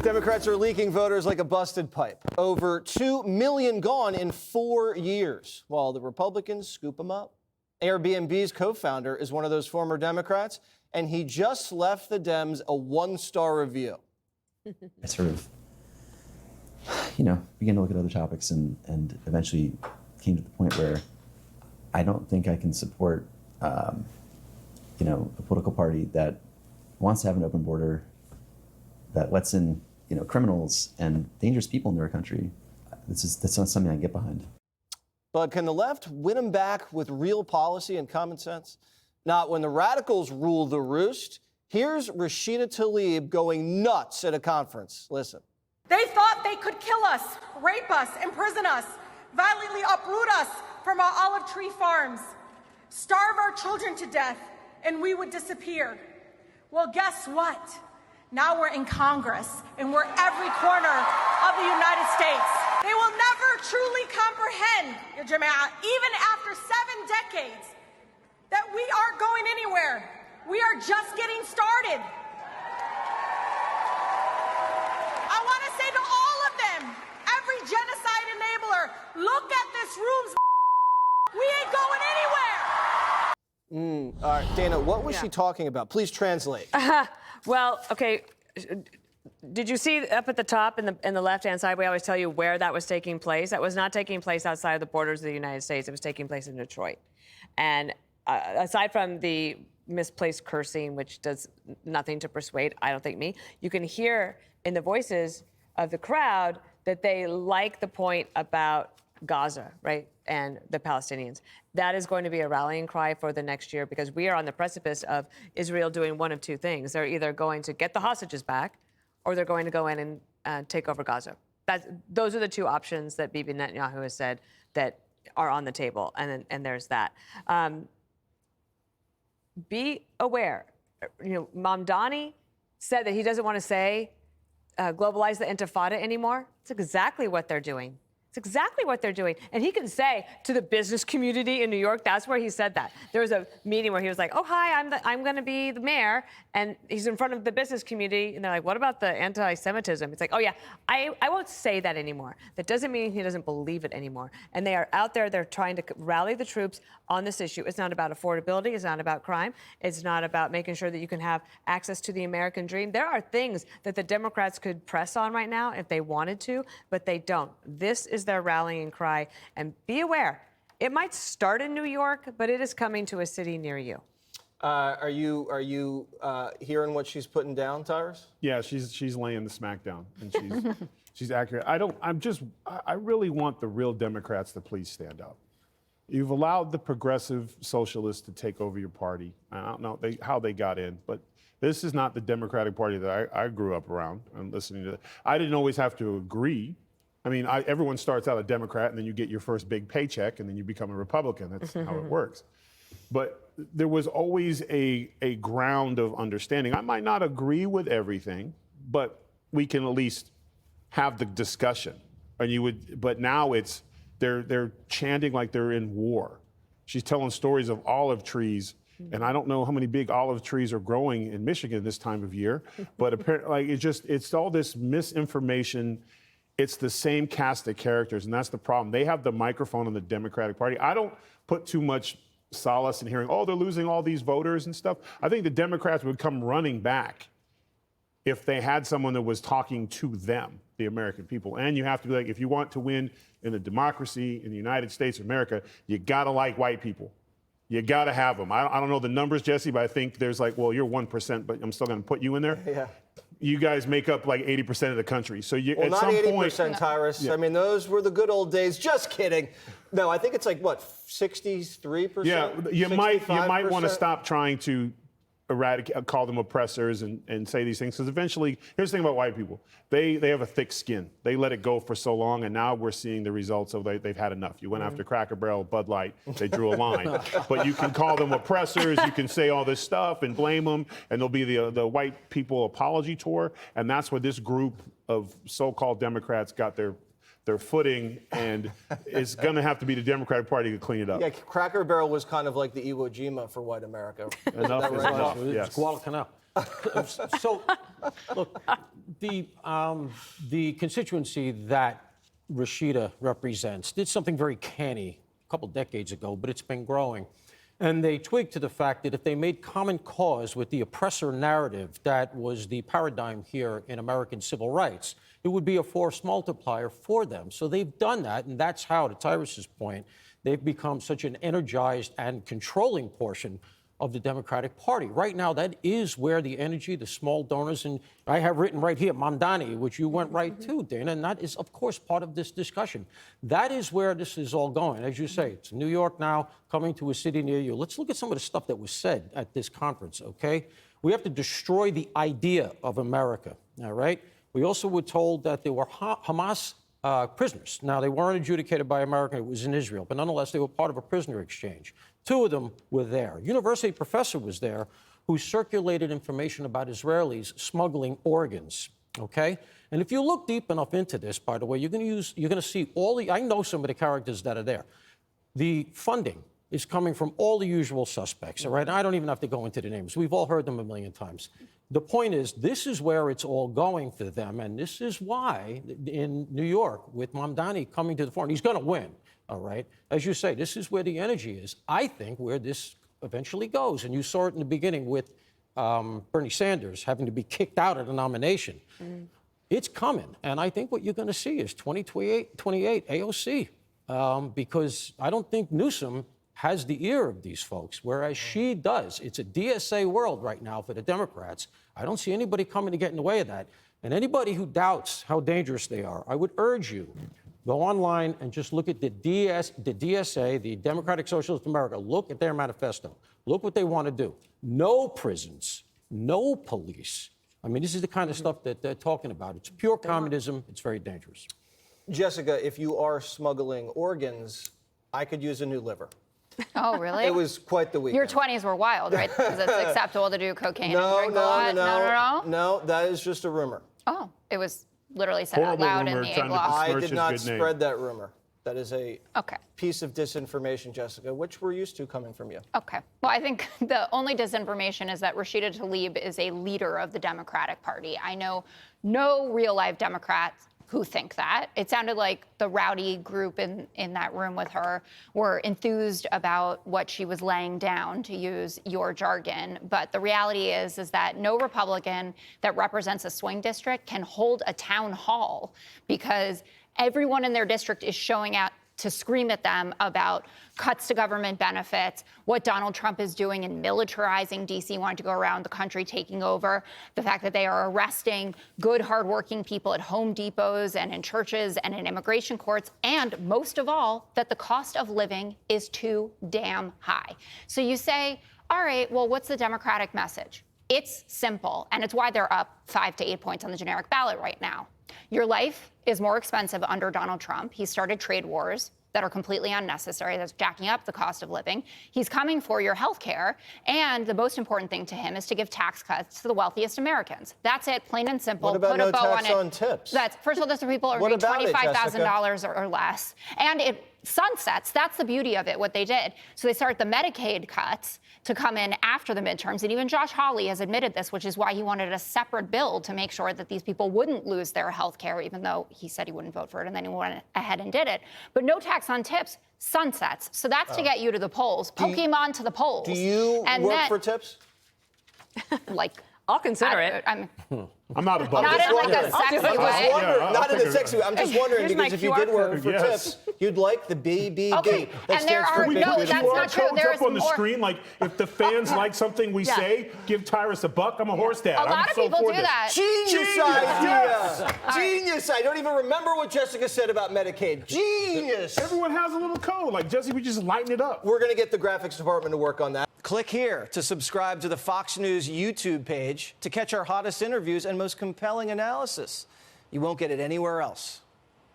Democrats are leaking voters like a busted pipe. Over 2 million gone in 4 years, while the Republicans scoop them up. Airbnb's co-founder is one of those former Democrats, and he just left the Dems a 1-star review. I sort of, began to look at other topics and eventually came to the point where I don't think I can support, a political party that wants to have an open border, that lets in, criminals and dangerous people into our country. That's not something I can get behind. But can the left win them back with real policy and common sense? Not when the radicals rule the roost. Here's Rashida Tlaib going nuts at a conference. Listen. They thought they could kill us, rape us, imprison us, violently uproot us from our olive tree farms, starve our children to death, and we would disappear. Well, guess what? Now we're in Congress, and we're every corner of the United States. They will never truly comprehend, Ya Jama'ah, even after 7 decades, that we aren't going anywhere. We are just getting started. I want to say to all of them, every genocide enabler, look at this room's we ain't going anywhere. All right, Dana, what was she talking about? Please translate. Well, okay. Did you see up at the top in the left-hand side, we always tell you where that was taking place? That was not taking place outside of the borders of the United States. It was taking place in Detroit. And aside from the misplaced cursing, which does nothing to persuade, I don't think, me, you can hear in the voices of the crowd that they like the point about Gaza, right, and the Palestinians. That is going to be a rallying cry for the next year because we are on the precipice of Israel doing one of two things. They're either going to get the hostages back or they're going to go in and take over Gaza. Those are the two options that Bibi Netanyahu has said that are on the table, and there's that. Be aware. Mamdani said that he doesn't want to say globalize the intifada anymore. It's exactly what they're doing. It's exactly what they're doing. And he can say to the business community in New York, that's where he said that. There was a meeting where he was like, oh, hi, I'm going to be the mayor. And he's in front of the business community. And they're like, what about the anti-Semitism? It's like, oh, yeah, I won't say that anymore. That doesn't mean he doesn't believe it anymore. And they are out there. They're trying to rally the troops on this issue. It's not about affordability. It's not about crime. It's not about making sure that you can have access to the American dream. There are things that the Democrats could press on right now if they wanted to, but they don't. This is their rallying cry. And be aware, it might start in New York, but it is coming to a city near you. Are you hearing what she's putting down, Tyrus? Yeah, she's laying the smack down, and she's accurate. I really want the real Democrats to please stand up. You've allowed the progressive socialists to take over your party. I don't know how they got in, but this is not the Democratic Party that I grew up around and listening to. I didn't always have to agree. I mean, everyone starts out a Democrat, and then you get your first big paycheck, and then you become a Republican. That's how it works. But there was always a ground of understanding. I might not agree with everything, but we can at least have the discussion. But now they're chanting like they're in war. She's telling stories of olive trees, and I don't know how many big olive trees are growing in Michigan this time of year, but apparently, it's all this misinformation. It's the same cast of characters, and that's the problem. They have the microphone in the Democratic Party. I don't put too much solace in hearing, oh, they're losing all these voters and stuff. I think the Democrats would come running back if they had someone that was talking to them, the American people. And you have to be like, if you want to win in a democracy in the United States of America, you got to like white people. You got to have them. I don't know the numbers, Jesse, but I think there's like, well, you're 1%, but I'm still going to put you in there. Yeah. You guys make up like 80% of the country. So well, at not some 80%, point, Tyrus. Yeah. I mean, those were the good old days. Just kidding. No, I think it's like, what, 63%? Yeah, you might want to 65%? stop trying to call them oppressors and say these things, because eventually, here's the thing about white people. They have a thick skin. They let it go for so long, and now we're seeing the results of they've had enough. You went after Cracker Barrel, Bud Light, they drew a line. But you can call them oppressors, you can say all this stuff and blame them, and there'll be the white people apology tour, and that's where this group of so-called Democrats got their footing, and it's going to have to be the Democratic Party to clean it up. Yeah, Cracker Barrel was kind of like the Iwo Jima for white America. Enough is enough. Yes. Guadalcanal. So, look, the constituency that Rashida represents did something very canny a couple decades ago, but it's been growing. And they twigged to the fact that if they made common cause with the oppressor narrative that was the paradigm here in American civil rights, it would be a force multiplier for them. So they've done that, and that's how, to Tyrus's point, they've become such an energized and controlling portion of the Democratic Party. Right now, that is where the energy, the small donors, and I have written right here, Mamdani, which you went right to, Dana, and that is, of course, part of this discussion. That is where this is all going. As you say, it's New York now, coming to a city near you. Let's look at some of the stuff that was said at this conference, okay? We have to destroy the idea of America, all right? We also were told that there were Hamas prisoners. Now, they weren't adjudicated by America. It was in Israel. But nonetheless, they were part of a prisoner exchange. 2 of them were there. A university professor was there who circulated information about Israelis smuggling organs, okay? And if you look deep enough into this, by the way, you're going to see all the, I know some of the characters that are there. The funding is coming from all the usual suspects, all right? And I don't even have to go into the names. We've all heard them a million times. The point is, this is where it's all going for them, and this is why in New York, with Mamdani coming to the fore, and he's going to win, all right? As you say, this is where the energy is. I think where this eventually goes, and you saw it in the beginning with Bernie Sanders having to be kicked out of the nomination. It's coming, and I think what you're going to see is 2028 AOC, because I don't think Newsom has the ear of these folks, whereas she does. It's a DSA world right now for the Democrats. I don't see anybody coming to get in the way of that. And anybody who doubts how dangerous they are, I would urge you, go online and just look at the DSA, the Democratic Socialist America. Look at their manifesto. Look what they want to do. No prisons, no police. I mean, this is the kind of stuff that they're talking about. It's pure communism. It's very dangerous. Jessica, if you are smuggling organs, I could use a new liver. Oh, really? It was quite the weekend. Your 20s were wild, right? Because it's acceptable to do cocaine and drink a lot. No, that is just a rumor. Oh, it was literally said out Horrible loud in rumor the trying to igloo. I besmirch did his not good name. spread that rumor. That is a Okay. piece of disinformation, Jessica, which we're used to coming from you. Okay. Well, I think the only disinformation is that Rashida Tlaib is a leader of the Democratic Party. I know no real life Democrats who think that. It sounded like the rowdy group in that room with her were enthused about what she was laying down, to use your jargon. But the reality is that no Republican that represents a swing district can hold a town hall because everyone in their district is showing out to scream at them about cuts to government benefits, what Donald Trump is doing in militarizing D.C., wanting to go around the country taking over, the fact that they are arresting good, hardworking people at Home Depots and in churches and in immigration courts, and most of all, that the cost of living is too damn high. So you say, all right, well, what's the Democratic message? It's simple, and it's why they're up 5 to 8 points on the generic ballot right now. Your life is more expensive under Donald Trump. He started trade wars that are completely unnecessary, that's jacking up the cost of living. He's coming for your health care, and the most important thing to him is to give tax cuts to the wealthiest Americans. That's it, plain and simple. What about Put a no bow tax on tips? That's, first of all, those are people who are What making about it, $25,000 or less. And it sunsets. That's the beauty of it, what they did. So they start the Medicaid cuts to come in after the midterms. And even Josh Hawley has admitted this, which is why he wanted a separate bill to make sure that these people wouldn't lose their health care, even though he said he wouldn't vote for it, and then he went ahead and did it. But no tax on tips, sunsets. So that's to get you to the polls. Pokemon to the polls. Do you work for tips? Like, I'll consider it. I'm not above Not this. in like a wondering. sexy I'm just way. wondering, I'll not in a figure it sexy way. I'm just wondering Here's my because if you QR did work code. for Yes. tips, you'd like the BBB. Okay, That and there stands for are big no, business. that's not true. QR codes There up is on the more. screen. Like, if the fans like something we Yeah. say, give Tyrus a buck. I'm a horse dad. A lot I'm of so people for do this. that. Genius idea. Genius. I don't even remember what Jessica said about Medicaid. Genius. Everyone has a little code. Like, Jesse, we just lighten it up. We're going to get the graphics department to work on that. Click here to subscribe to the Fox News YouTube page to catch our hottest interviews and most compelling analysis. You won't get it anywhere else.